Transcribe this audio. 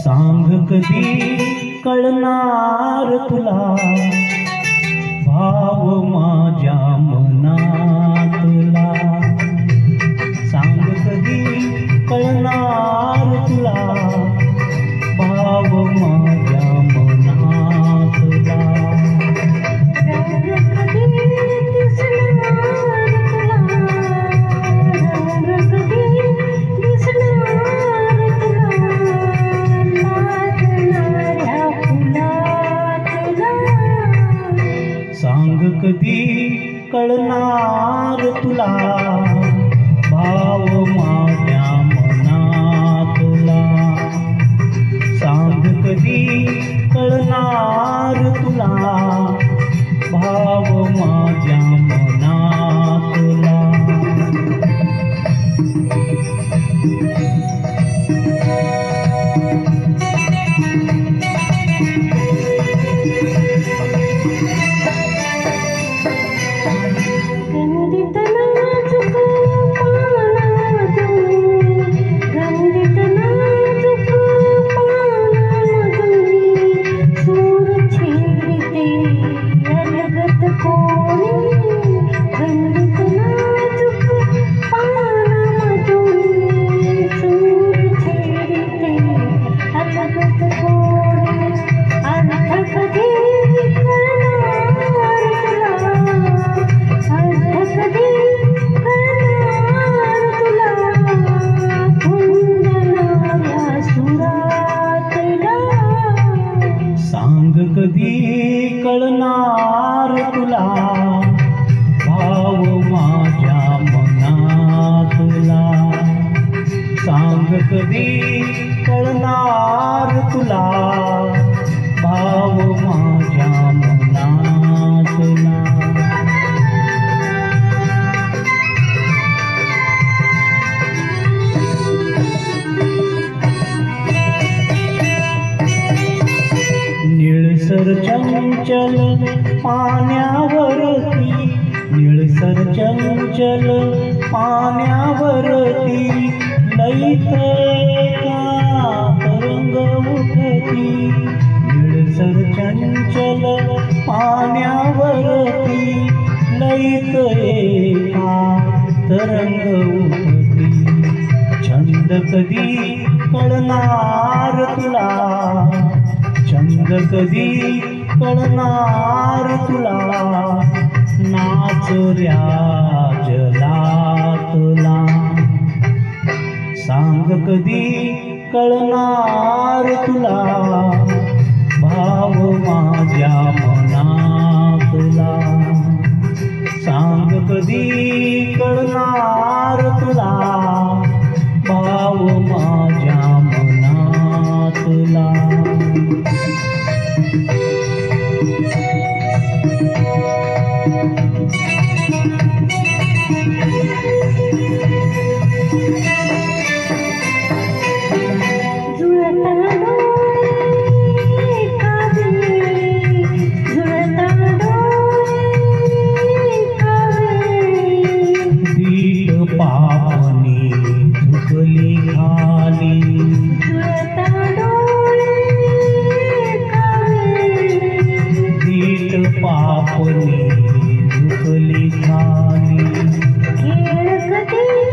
सांग कधी कळणार तुला भाव माझ्या मनातला। सांग कधी कळणार तुला भाव माझ्या मनातला। सांग कधी कळणार तुला भाव माझ्या मनातला। सांग कधी कळणार तुला भाव माझ्या मनातला। सांग कधी कळणार तुला भाव माझ्या मनातला। सांग कधी कळणार तुला भाव माझ्या मनातला। निळसर चंचल पाण्यावरती, निळसर चंचल पाण्यावरती लईत का तरंग उठती। निळसर चंचल पाण्यावरती लईत का तरंग उठती। छंद कधी कळणार तुला, छंद कधी कळणार तुला नाचऱ्या जलातला। सांग कधी कळणार तुला भाव माझ्या मनातला। सांग कधी कळणार तुला भाव माझ्या मनातला। पापनी झुकली खाली, दीट पापनी झुकली खाली। खेळ कधी